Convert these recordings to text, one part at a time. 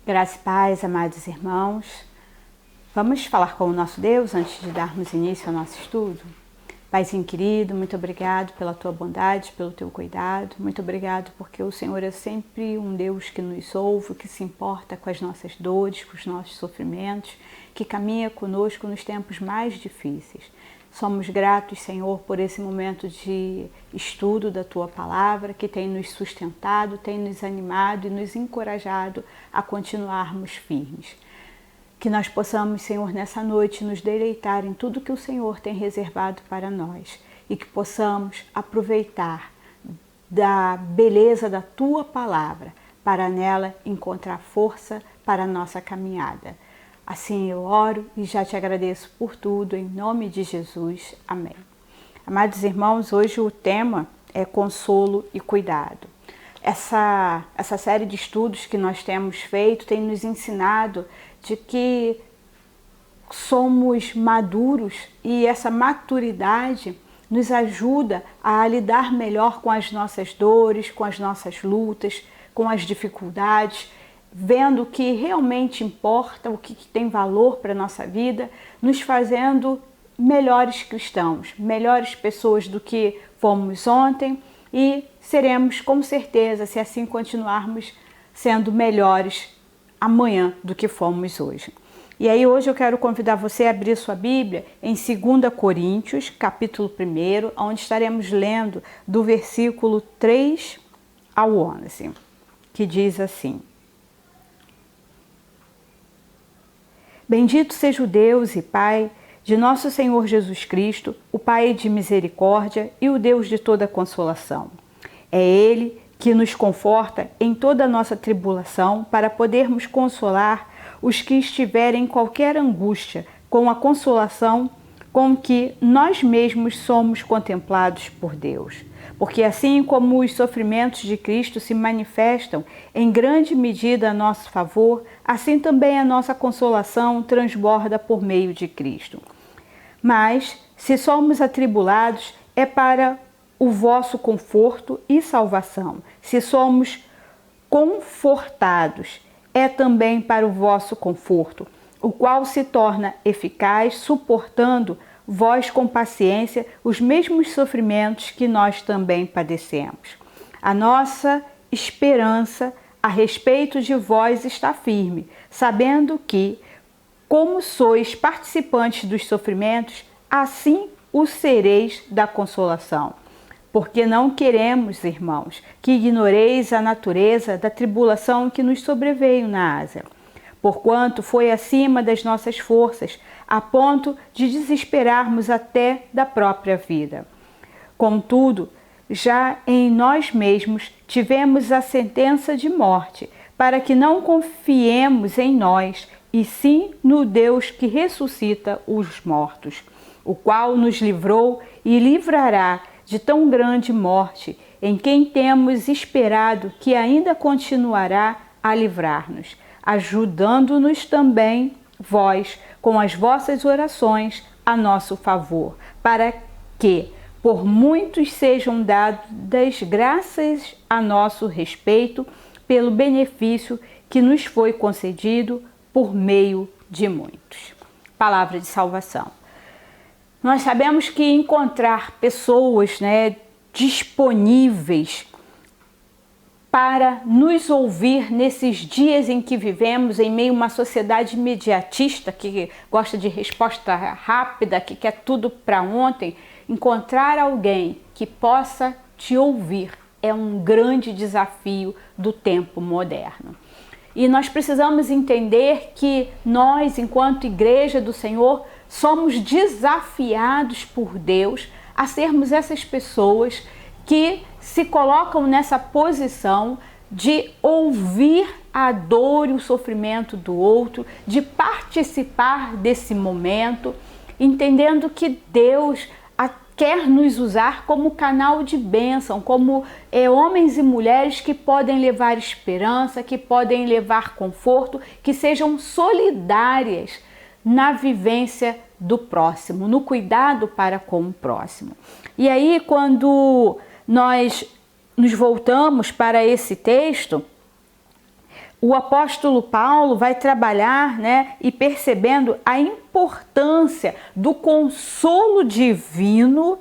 Graça e paz, amados irmãos. Vamos falar com o nosso Deus antes de darmos início ao nosso estudo? Paizinho querido, muito obrigado pela tua bondade, pelo teu cuidado. Muito obrigado porque o Senhor é sempre um Deus que nos ouve, que se importa com as nossas dores, com os nossos sofrimentos, que caminha conosco nos tempos mais difíceis. Somos gratos, Senhor, por esse momento de estudo da Tua Palavra, que tem nos sustentado, tem nos animado e nos encorajado a continuarmos firmes. Que nós possamos, Senhor, nessa noite nos deleitar em tudo que o Senhor tem reservado para nós e que possamos aproveitar da beleza da Tua Palavra para nela encontrar força para a nossa caminhada. Assim eu oro e já te agradeço por tudo, em nome de Jesus. Amém. Amados irmãos, hoje o tema é consolo e cuidado. Essa série de estudos que nós temos feito tem nos ensinado de que somos maduros e essa maturidade nos ajuda a lidar melhor com as nossas dores, com as nossas lutas, com as dificuldades, vendo o que realmente importa, o que tem valor para a nossa vida, nos fazendo melhores cristãos, melhores pessoas do que fomos ontem e seremos com certeza, se assim continuarmos, sendo melhores amanhã do que fomos hoje. E aí hoje eu quero convidar você a abrir sua Bíblia em 2 Coríntios, capítulo 1, onde estaremos lendo do versículo 3 ao 11, que diz assim: Bendito seja o Deus e Pai de nosso Senhor Jesus Cristo, o Pai de misericórdia e o Deus de toda consolação. É Ele que nos conforta em toda a nossa tribulação para podermos consolar os que estiverem em qualquer angústia com a consolação com que nós mesmos somos contemplados por Deus. Porque assim como os sofrimentos de Cristo se manifestam em grande medida a nosso favor, assim também a nossa consolação transborda por meio de Cristo. Mas, se somos atribulados, é para o vosso conforto e salvação. Se somos confortados, é também para o vosso conforto, o qual se torna eficaz, suportando vós com paciência os mesmos sofrimentos que nós também padecemos. A nossa esperança a respeito de vós está firme, sabendo que, como sois participantes dos sofrimentos, assim o sereis da consolação. Porque não queremos, irmãos, que ignoreis a natureza da tribulação que nos sobreveio na Ásia, porquanto foi acima das nossas forças, a ponto de desesperarmos até da própria vida. Contudo, já em nós mesmos tivemos a sentença de morte, para que não confiemos em nós, e sim no Deus que ressuscita os mortos, o qual nos livrou e livrará de tão grande morte, em quem temos esperado que ainda continuará a livrar-nos, ajudando-nos também vós com as vossas orações a nosso favor, para que por muitos sejam dadas graças a nosso respeito pelo benefício que nos foi concedido por meio de muitos. Palavra de salvação. Nós sabemos que encontrar pessoas, disponíveis para nos ouvir nesses dias em que vivemos, em meio a uma sociedade imediatista que gosta de resposta rápida, que quer tudo para ontem, encontrar alguém que possa te ouvir é um grande desafio do tempo moderno. E nós precisamos entender que nós, enquanto Igreja do Senhor, somos desafiados por Deus a sermos essas pessoas que se colocam nessa posição de ouvir a dor e o sofrimento do outro, de participar desse momento, entendendo que Deus quer nos usar como canal de bênção, como homens e mulheres que podem levar esperança, que podem levar conforto, que sejam solidárias na vivência do próximo, no cuidado para com o próximo. E aí, quando nós nos voltamos para esse texto, o apóstolo Paulo vai trabalhar, né, e percebendo a importância do consolo divino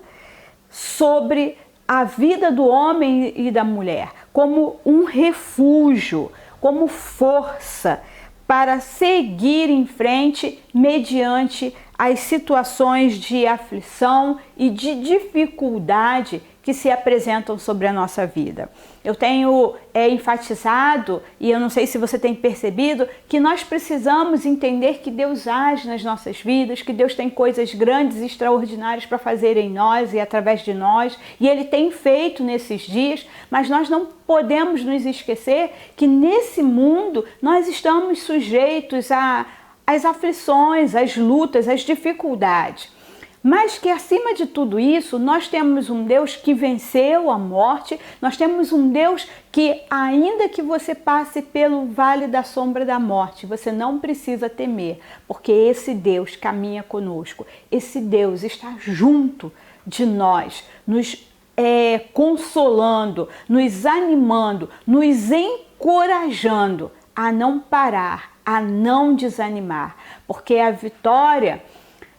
sobre a vida do homem e da mulher, como um refúgio, como força para seguir em frente mediante as situações de aflição e de dificuldade que se apresentam sobre a nossa vida. Eu tenho enfatizado, e eu não sei se você tem percebido, que nós precisamos entender que Deus age nas nossas vidas, que Deus tem coisas grandes e extraordinárias para fazer em nós e através de nós, e Ele tem feito nesses dias, mas nós não podemos nos esquecer que nesse mundo nós estamos sujeitos às aflições, às lutas, às dificuldades. Mas que acima de tudo isso, nós temos um Deus que venceu a morte, nós temos um Deus que, ainda que você passe pelo vale da sombra da morte, você não precisa temer, porque esse Deus caminha conosco, esse Deus está junto de nós, nos consolando, nos animando, nos encorajando a não parar, a não desanimar, porque a vitória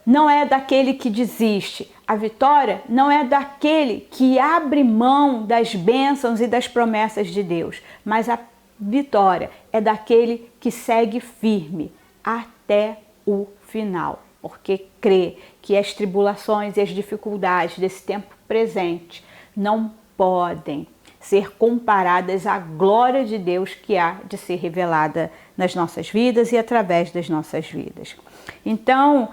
não é daquele que desiste, a vitória não é daquele que abre mão das bênçãos e das promessas de Deus, mas a vitória é daquele que segue firme até o final, porque crê que as tribulações e as dificuldades desse tempo presente não podem ser comparadas à glória de Deus que há de ser revelada nas nossas vidas e através das nossas vidas. Então,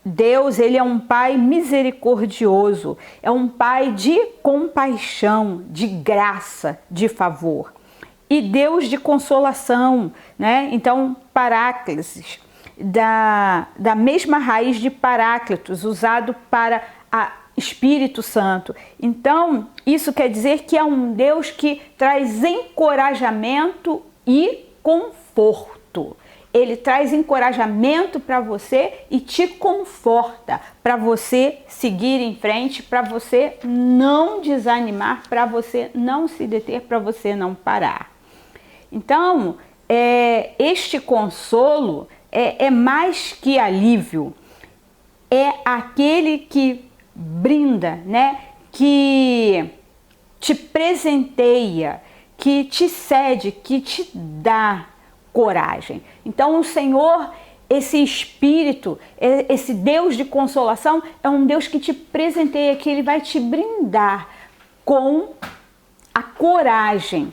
Deus, Ele é um Pai misericordioso, é um Pai de compaixão, de graça, de favor. E Deus de consolação, né? Então, Paráclitos, da mesma raiz de Paráclitos, usado para Espírito Santo. Então, isso quer dizer que é um Deus que traz encorajamento e conforto. Ele traz encorajamento para você e te conforta para você seguir em frente, para você não desanimar, para você não se deter, para você não parar. Então, este consolo é mais que alívio, é aquele que brinda, né? Que te presenteia, que te cede, que te dá coragem. Então o Senhor, esse Espírito, esse Deus de consolação, é um Deus que te presenteia, que Ele vai te brindar com a coragem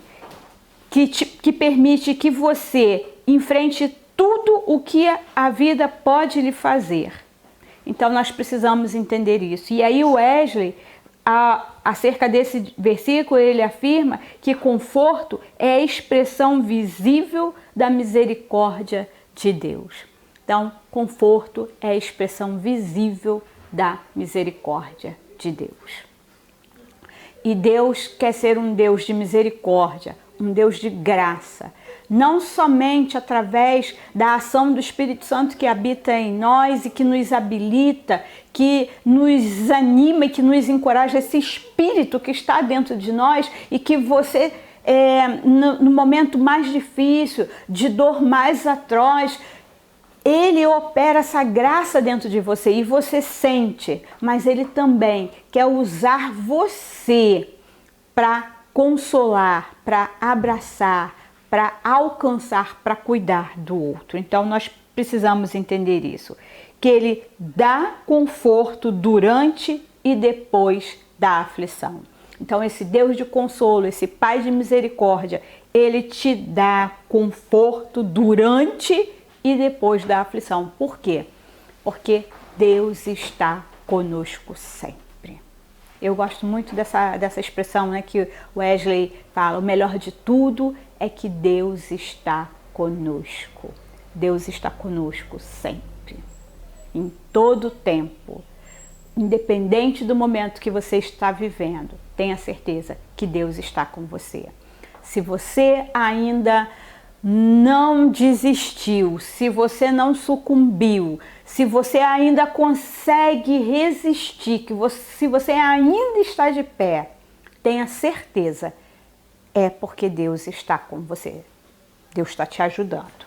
que permite que você enfrente tudo o que a vida pode lhe fazer. Então nós precisamos entender isso. E aí o Wesley, acerca desse versículo, ele afirma que conforto é a expressão visível da misericórdia de Deus. Então, conforto é a expressão visível da misericórdia de Deus. E Deus quer ser um Deus de misericórdia, um Deus de graça, não somente através da ação do Espírito Santo que habita em nós e que nos habilita, que nos anima e que nos encoraja, esse Espírito que está dentro de nós e que você, no momento mais difícil, de dor mais atroz, Ele opera essa graça dentro de você e você sente, mas Ele também quer usar você para consolar, para abraçar, para alcançar, para cuidar do outro. Então nós precisamos entender isso, que Ele dá conforto durante e depois da aflição. Então esse Deus de consolo, esse Pai de misericórdia, Ele te dá conforto durante e depois da aflição. Por quê? Porque Deus está conosco sempre. Eu gosto muito dessa expressão, né, que Wesley fala, o melhor de tudo é que Deus está conosco. Deus está conosco sempre, em todo tempo. Independente do momento que você está vivendo, tenha certeza que Deus está com você. Se você ainda não desistiu, se você não sucumbiu, se você ainda consegue resistir, se você ainda está de pé, tenha certeza, é porque Deus está com você. Deus está te ajudando.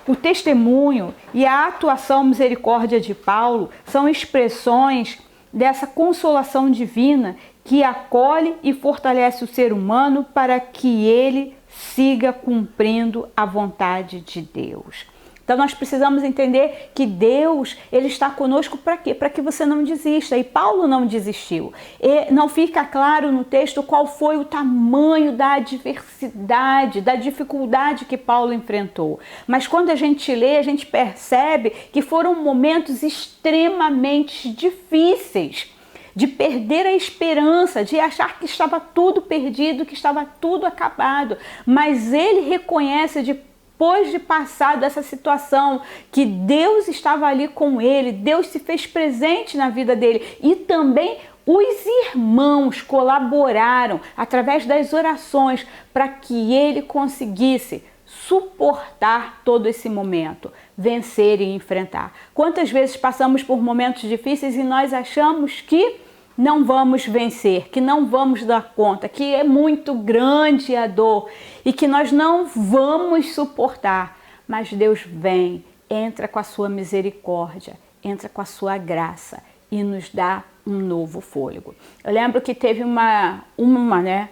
O testemunho e a atuação misericórdia de Paulo são expressões dessa consolação divina que acolhe e fortalece o ser humano para que ele siga cumprindo a vontade de Deus. Então nós precisamos entender que Deus, Ele está conosco para quê? Para que você não desista. E Paulo não desistiu. E não fica claro no texto qual foi o tamanho da adversidade, da dificuldade que Paulo enfrentou. Mas quando a gente lê, a gente percebe que foram momentos extremamente difíceis, de perder a esperança, de achar que estava tudo perdido, que estava tudo acabado. Mas ele reconhece depois de passar dessa situação, que Deus estava ali com ele, Deus se fez presente na vida dele e também os irmãos colaboraram através das orações para que ele conseguisse suportar todo esse momento, vencer e enfrentar. Quantas vezes passamos por momentos difíceis e nós achamos que não vamos vencer, que não vamos dar conta, que é muito grande a dor e que nós não vamos suportar. Mas Deus vem, entra com a sua misericórdia, entra com a sua graça e nos dá um novo fôlego. Eu lembro que teve uma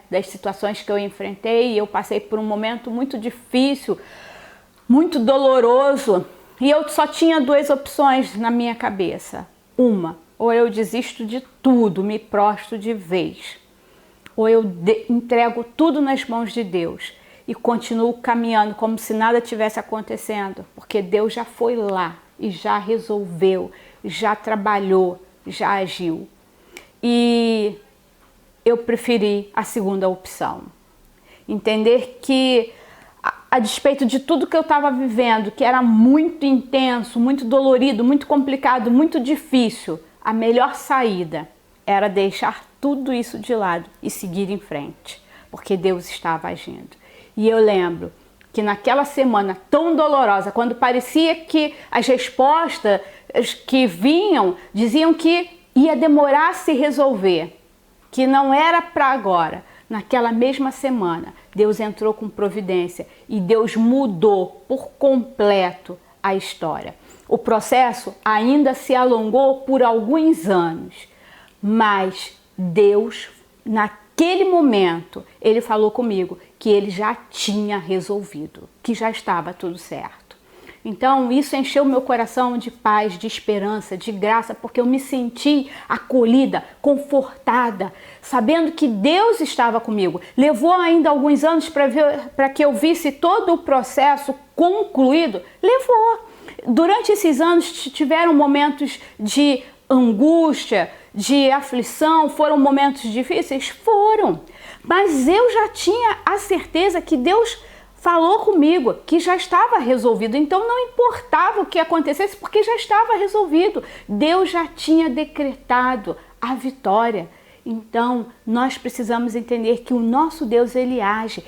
das situações que eu enfrentei e eu passei por um momento muito difícil, muito doloroso, e eu só tinha duas opções na minha cabeça. Ou eu desisto de tudo, me prostro de vez, ou eu entrego tudo nas mãos de Deus e continuo caminhando como se nada tivesse acontecendo, porque Deus já foi lá e já resolveu, já trabalhou, já agiu. E eu preferi a segunda opção. Entender que, a despeito de tudo que eu estava vivendo, que era muito intenso, muito dolorido, muito complicado, muito difícil, a melhor saída era deixar tudo isso de lado e seguir em frente, porque Deus estava agindo. E eu lembro que naquela semana tão dolorosa, quando parecia que as respostas que vinham diziam que ia demorar a se resolver, que não era para agora, naquela mesma semana, Deus entrou com providência e Deus mudou por completo a história. O processo ainda se alongou por alguns anos, mas Deus, naquele momento, Ele falou comigo que Ele já tinha resolvido, que já estava tudo certo. Então isso encheu meu coração de paz, de esperança, de graça, porque eu me senti acolhida, confortada, sabendo que Deus estava comigo. Levou ainda alguns anos para que eu visse todo o processo concluído? Levou. Durante esses anos tiveram momentos de angústia, de aflição, foram momentos difíceis? Foram. Mas eu já tinha a certeza que Deus falou comigo, que já estava resolvido. Então não importava o que acontecesse, porque já estava resolvido. Deus já tinha decretado a vitória. Então, nós precisamos entender que o nosso Deus, Ele age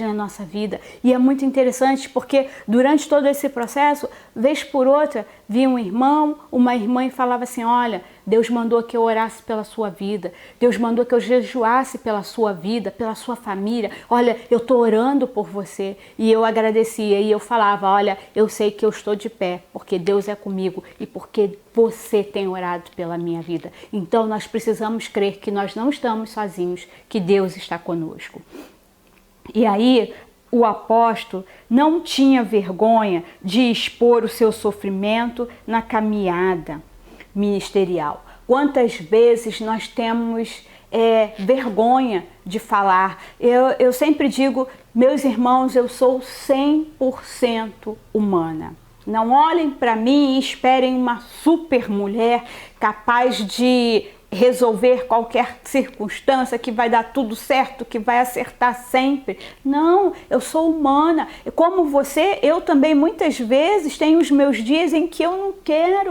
na nossa vida. E é muito interessante porque durante todo esse processo, vez por outra, via um irmão, uma irmã e falava assim, olha, Deus mandou que eu orasse pela sua vida, Deus mandou que eu jejuasse pela sua vida, pela sua família, olha, eu estou orando por você. E eu agradecia e eu falava, olha, eu sei que eu estou de pé, porque Deus é comigo e porque você tem orado pela minha vida. Então nós precisamos crer que nós não estamos sozinhos, que Deus está conosco. E aí o apóstolo não tinha vergonha de expor o seu sofrimento na caminhada ministerial. Quantas vezes nós temos vergonha de falar? Eu sempre digo, meus irmãos, eu sou 100% humana. Não olhem para mim e esperem uma super mulher capaz de resolver qualquer circunstância, que vai dar tudo certo, que vai acertar sempre. Não, eu sou humana. Como você, eu também muitas vezes tenho os meus dias em que eu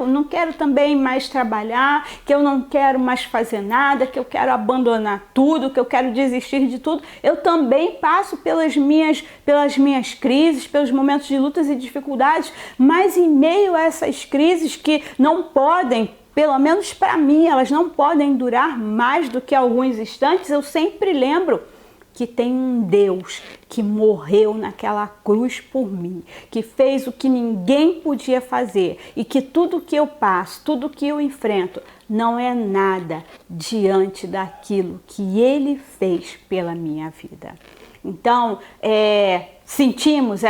não quero também mais trabalhar, que eu não quero mais fazer nada, que eu quero abandonar tudo, que eu quero desistir de tudo. Eu também passo pelas minhas crises, pelos momentos de lutas e dificuldades, mas em meio a essas crises que não podem, pelo menos para mim, elas não podem durar mais do que alguns instantes, eu sempre lembro que tem um Deus que morreu naquela cruz por mim, que fez o que ninguém podia fazer e que tudo que eu passo, tudo que eu enfrento não é nada diante daquilo que Ele fez pela minha vida. Então, sentimos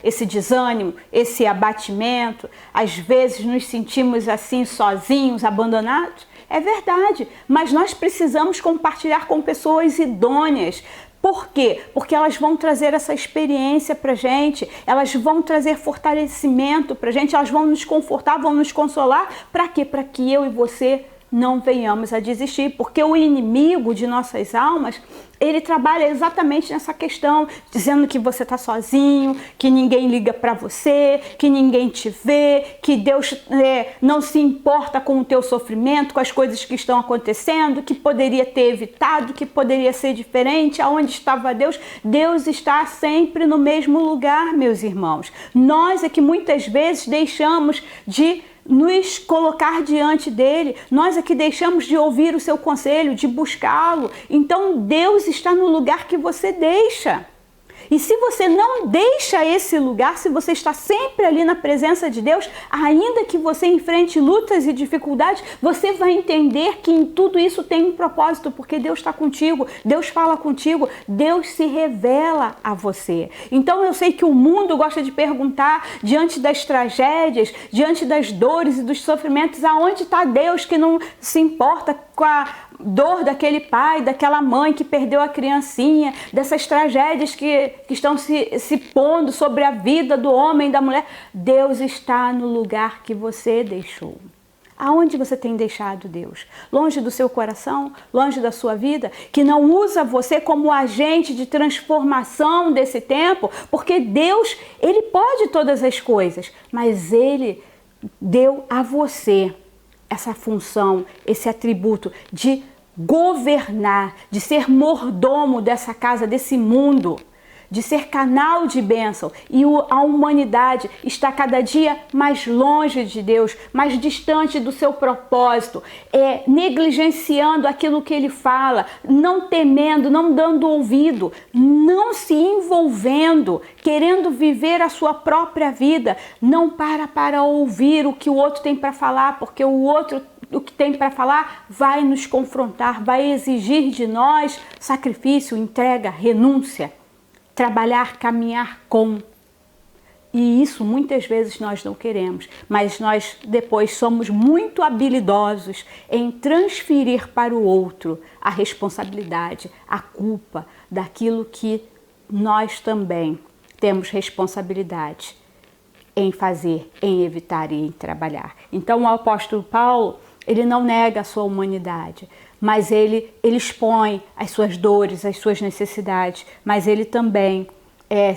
esse desânimo, esse abatimento, às vezes nos sentimos assim sozinhos, abandonados. É verdade, mas nós precisamos compartilhar com pessoas idôneas. Por quê? Porque elas vão trazer essa experiência pra gente, elas vão trazer fortalecimento pra gente, elas vão nos confortar, vão nos consolar. Para quê? Para que eu e você não venhamos a desistir, porque o inimigo de nossas almas, ele trabalha exatamente nessa questão, dizendo que você está sozinho, que ninguém liga para você, que ninguém te vê, que Deus não se importa com o teu sofrimento, com as coisas que estão acontecendo, que poderia ter evitado, que poderia ser diferente, aonde estava Deus? Deus está sempre no mesmo lugar, meus irmãos. Nós é que muitas vezes deixamos de nos colocar diante dele, nós é que deixamos de ouvir o seu conselho, de buscá-lo. Então Deus está no lugar que você deixa. E se você não deixa esse lugar, se você está sempre ali na presença de Deus, ainda que você enfrente lutas e dificuldades, você vai entender que em tudo isso tem um propósito, porque Deus está contigo, Deus fala contigo, Deus se revela a você. Então eu sei que o mundo gosta de perguntar, diante das tragédias, diante das dores e dos sofrimentos, aonde está Deus que não se importa com a dor daquele pai, daquela mãe que perdeu a criancinha, dessas tragédias que estão se pondo sobre a vida do homem e da mulher. Deus está no lugar que você deixou. Aonde você tem deixado Deus? Longe do seu coração? Longe da sua vida? Que não usa você como agente de transformação desse tempo? Porque Deus, Ele pode todas as coisas, mas Ele deu a você essa função, esse atributo de governar, de ser mordomo dessa casa, desse mundo, de ser canal de bênção. E a humanidade está cada dia mais longe de Deus, mais distante do seu propósito, negligenciando aquilo que Ele fala, não temendo, não dando ouvido, não se envolvendo, querendo viver a sua própria vida, não para ouvir o que o outro tem para falar, porque o que tem para falar vai nos confrontar, vai exigir de nós sacrifício, entrega, renúncia. Trabalhar, caminhar com. E isso muitas vezes nós não queremos, mas nós depois somos muito habilidosos em transferir para o outro a responsabilidade, a culpa daquilo que nós também temos responsabilidade em fazer, em evitar e em trabalhar. Então o apóstolo Paulo, ele não nega a sua humanidade, mas ele expõe as suas dores, as suas necessidades, mas ele também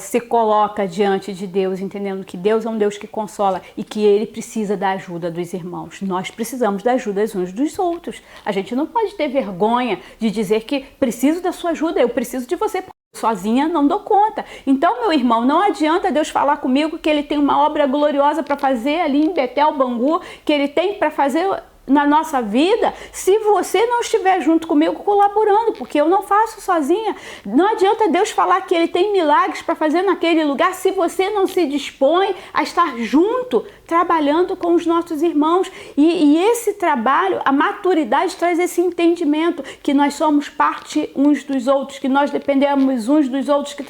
se coloca diante de Deus, entendendo que Deus é um Deus que consola e que Ele precisa da ajuda dos irmãos. Nós precisamos da ajuda uns dos outros. A gente não pode ter vergonha de dizer que preciso da sua ajuda, eu preciso de você. Sozinha não dou conta. Então, meu irmão, não adianta Deus falar comigo que Ele tem uma obra gloriosa para fazer ali em Betel, Bangu, que Ele tem para fazer na nossa vida, se você não estiver junto comigo colaborando, porque eu não faço sozinha. Não adianta Deus falar que Ele tem milagres para fazer naquele lugar se você não se dispõe a estar junto, trabalhando com os nossos irmãos. E esse trabalho, a maturidade traz esse entendimento que nós somos parte uns dos outros, que nós dependemos uns dos outros, que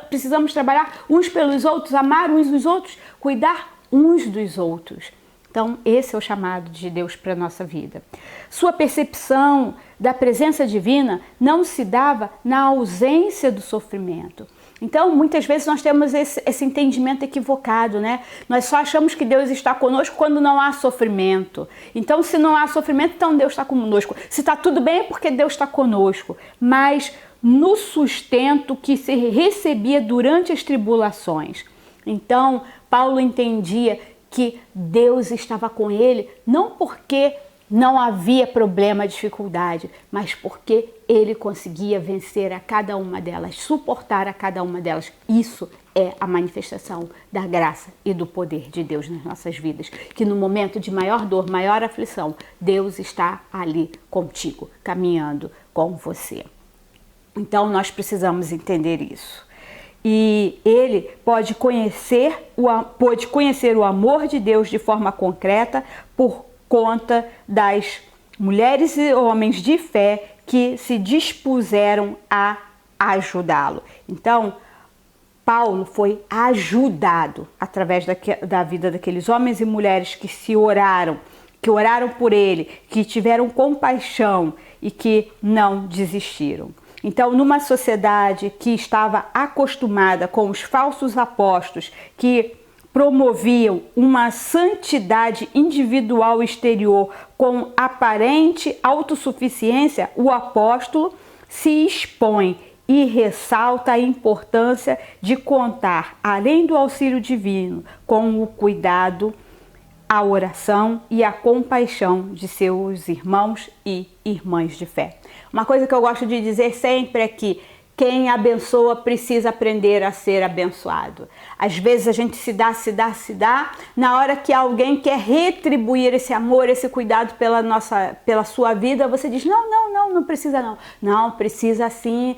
precisamos trabalhar uns pelos outros, amar uns dos outros, cuidar uns dos outros. Então, esse é o chamado de Deus para a nossa vida. Sua percepção da presença divina não se dava na ausência do sofrimento. Então, muitas vezes nós temos esse entendimento equivocado, né? Nós só achamos que Deus está conosco quando não há sofrimento. Então, se não há sofrimento, então Deus está conosco. Se está tudo bem, é porque Deus está conosco. Mas no sustento que se recebia durante as tribulações. Então, Paulo entendia que Deus estava com ele, não porque não havia problema, dificuldade, mas porque ele conseguia vencer a cada uma delas, suportar a cada uma delas. Isso é a manifestação da graça e do poder de Deus nas nossas vidas, que no momento de maior dor, maior aflição, Deus está ali contigo, caminhando com você. Então nós precisamos entender isso. E ele pode conhecer o amor de Deus de forma concreta por conta das mulheres e homens de fé que se dispuseram a ajudá-lo. Então, Paulo foi ajudado através da vida daqueles homens e mulheres que oraram por ele, que tiveram compaixão e que não desistiram. Então, numa sociedade que estava acostumada com os falsos apóstolos, que promoviam uma santidade individual exterior com aparente autossuficiência, o apóstolo se expõe e ressalta a importância de contar, além do auxílio divino, com o cuidado, a oração e a compaixão de seus irmãos e irmãs de fé. Uma coisa que eu gosto de dizer sempre é que quem abençoa precisa aprender a ser abençoado. Às vezes a gente se dá, na hora que alguém quer retribuir esse amor, esse cuidado pela sua vida, você diz, não precisa não. Não, precisa sim.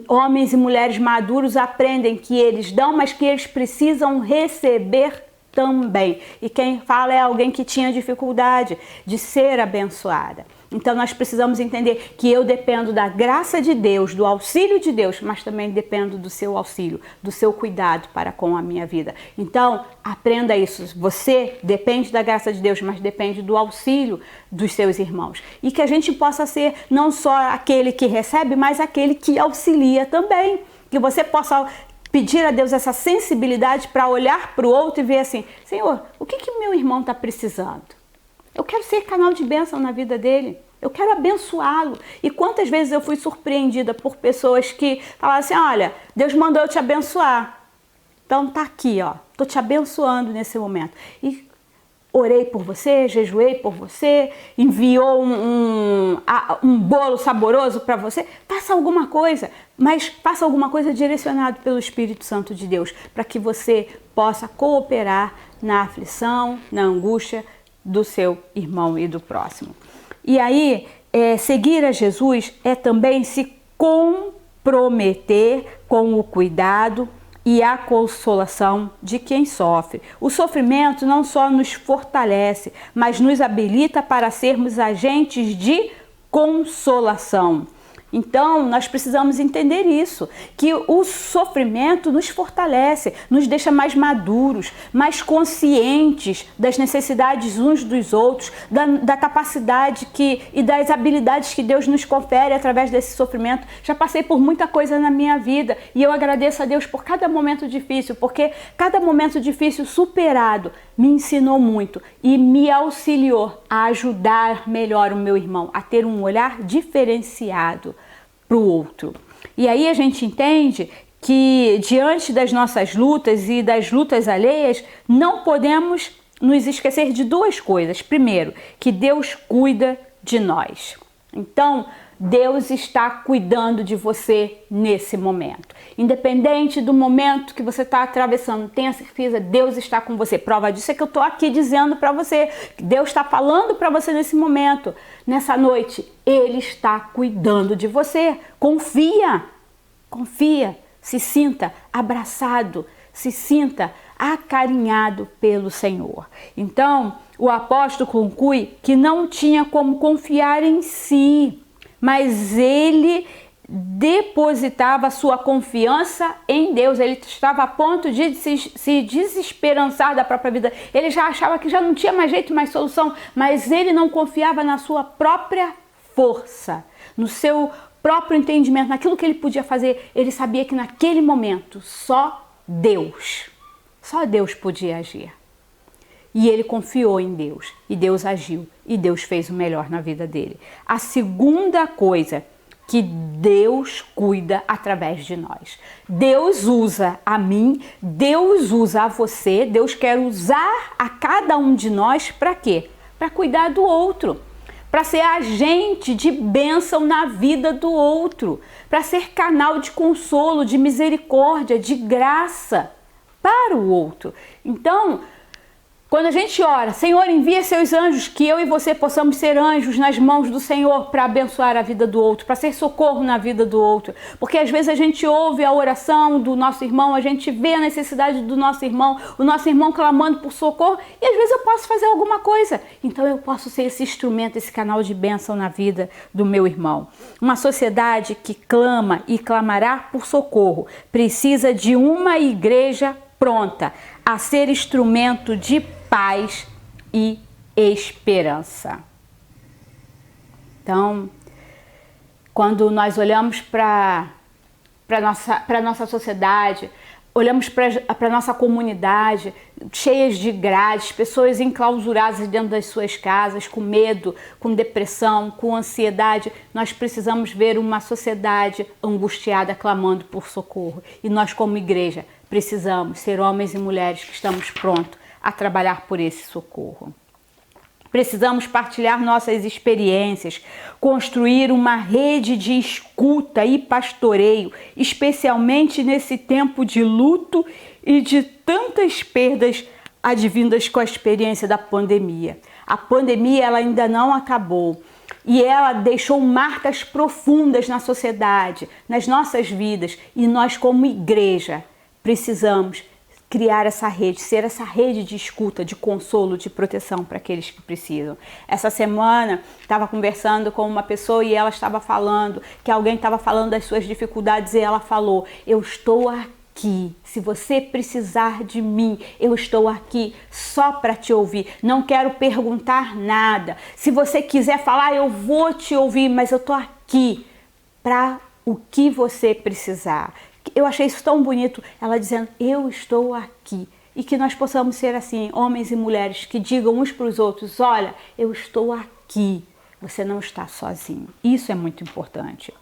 Homens e mulheres maduros aprendem que eles dão, mas que eles precisam receber também. E quem fala é alguém que tinha dificuldade de ser abençoada. Então nós precisamos entender que eu dependo da graça de Deus, do auxílio de Deus, mas também dependo do seu auxílio, do seu cuidado para com a minha vida. Então aprenda isso. Você depende da graça de Deus, mas depende do auxílio dos seus irmãos. E que a gente possa ser não só aquele que recebe, mas aquele que auxilia também. Que você possa pedir a Deus essa sensibilidade para olhar para o outro e ver assim, Senhor, o que meu irmão está precisando? Eu quero ser canal de bênção na vida dele. Eu quero abençoá-lo. E quantas vezes eu fui surpreendida por pessoas que falavam assim, olha, Deus mandou eu te abençoar. Então tá aqui, ó, tô te abençoando nesse momento. E orei por você, jejuei por você, enviou um bolo saboroso para você. Faça alguma coisa, mas faça alguma coisa direcionado pelo Espírito Santo de Deus, para que você possa cooperar na aflição, na angústia do seu irmão e do próximo. E aí, seguir a Jesus é também se comprometer com o cuidado e a consolação de quem sofre. O sofrimento não só nos fortalece, mas nos habilita para sermos agentes de consolação. Então, nós precisamos entender isso, que o sofrimento nos fortalece, nos deixa mais maduros, mais conscientes das necessidades uns dos outros, da capacidade e das habilidades que Deus nos confere através desse sofrimento. Já passei por muita coisa na minha vida e eu agradeço a Deus por cada momento difícil, porque cada momento difícil superado me ensinou muito e me auxiliou a ajudar melhor o meu irmão, a ter um olhar diferenciado para o outro. E aí a gente entende que diante das nossas lutas e das lutas alheias, não podemos nos esquecer de duas coisas. Primeiro, que Deus cuida de nós. Então, Deus está cuidando de você nesse momento. Independente do momento que você está atravessando, tenha certeza, Deus está com você. Prova disso é que eu estou aqui dizendo para você. Deus está falando para você nesse momento. Nessa noite, Ele está cuidando de você. Confia, confia. Se sinta abraçado, se sinta acarinhado pelo Senhor. Então, o apóstolo conclui que não tinha como confiar em si, mas ele depositava sua confiança em Deus. Ele estava a ponto de se desesperançar da própria vida. Ele já achava que já não tinha mais jeito, mais solução, mas ele não confiava na sua própria força, no seu próprio entendimento, naquilo que ele podia fazer. Ele sabia que naquele momento só Deus podia agir. E ele confiou em Deus, e Deus agiu, e Deus fez o melhor na vida dele. A segunda coisa, que Deus cuida através de nós. Deus usa a mim, Deus usa a você, Deus quer usar a cada um de nós para quê? Para cuidar do outro, para ser agente de bênção na vida do outro, para ser canal de consolo, de misericórdia, de graça para o outro. Então, Quando a gente ora, Senhor, envia seus anjos, que eu e você possamos ser anjos nas mãos do Senhor para abençoar a vida do outro, para ser socorro na vida do outro. Porque às vezes a gente ouve a oração do nosso irmão, a gente vê a necessidade do nosso irmão, o nosso irmão clamando por socorro, e às vezes eu posso fazer alguma coisa. Então eu posso ser esse instrumento, esse canal de bênção na vida do meu irmão. Uma sociedade que clama e clamará por socorro precisa de uma igreja pronta a ser instrumento de paz e esperança. Então, quando nós olhamos para a nossa sociedade, olhamos para a nossa comunidade, cheias de grades, pessoas enclausuradas dentro das suas casas, com medo, com depressão, com ansiedade, nós precisamos ver uma sociedade angustiada, clamando por socorro. E nós, como igreja, precisamos ser homens e mulheres que estamos prontos a trabalhar por esse socorro. Precisamos partilhar nossas experiências, construir uma rede de escuta e pastoreio, especialmente nesse tempo de luto e de tantas perdas advindas com a experiência da pandemia. A pandemia ela ainda não acabou e ela deixou marcas profundas na sociedade, nas nossas vidas, e nós, como igreja, precisamos criar essa rede, ser essa rede de escuta, de consolo, de proteção para aqueles que precisam. Essa semana estava conversando com uma pessoa e ela estava falando que alguém estava falando das suas dificuldades e ela falou: eu estou aqui, se você precisar de mim, eu estou aqui só para te ouvir, não quero perguntar nada. Se você quiser falar, eu vou te ouvir, mas eu estou aqui para o que você precisar. Eu achei isso tão bonito, ela dizendo, eu estou aqui. E que nós possamos ser assim, homens e mulheres que digam uns para os outros, olha, eu estou aqui, você não está sozinho. Isso é muito importante.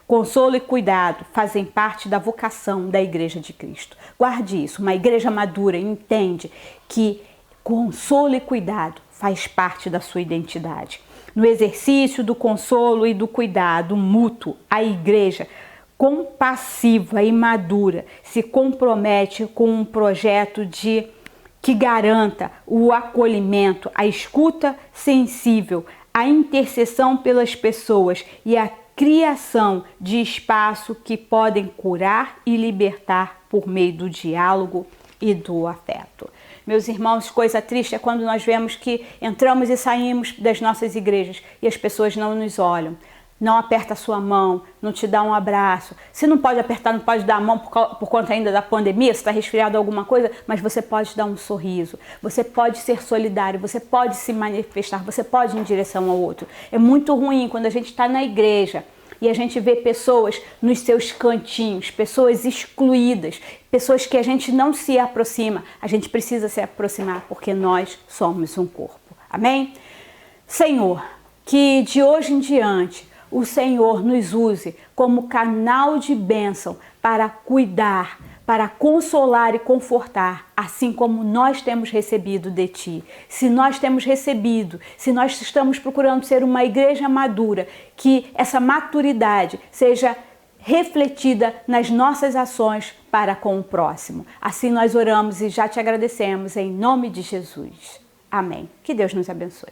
Consolo e cuidado fazem parte da vocação da Igreja de Cristo. Guarde isso, uma igreja madura entende que consolo e cuidado faz parte da sua identidade. No exercício do consolo e do cuidado mútuo, a igreja compassiva e madura se compromete com um projeto que garanta o acolhimento, a escuta sensível, a intercessão pelas pessoas e a criação de espaço que podem curar e libertar por meio do diálogo e do afeto. Meus irmãos, coisa triste é quando nós vemos que entramos e saímos das nossas igrejas e as pessoas não nos olham. Não aperta a sua mão, não te dá um abraço. Se não pode apertar, não pode dar a mão por conta ainda da pandemia, se está resfriado alguma coisa, mas você pode dar um sorriso, você pode ser solidário, você pode se manifestar, você pode ir em direção ao outro. É muito ruim quando a gente está na igreja e a gente vê pessoas nos seus cantinhos, pessoas excluídas, pessoas que a gente não se aproxima. A gente precisa se aproximar porque nós somos um corpo. Amém? Senhor, que de hoje em diante o Senhor nos use como canal de bênção para cuidar, para consolar e confortar, assim como nós temos recebido de Ti. Se nós temos recebido, se nós estamos procurando ser uma igreja madura, que essa maturidade seja refletida nas nossas ações para com o próximo. Assim nós oramos e já te agradecemos em nome de Jesus. Amém. Que Deus nos abençoe.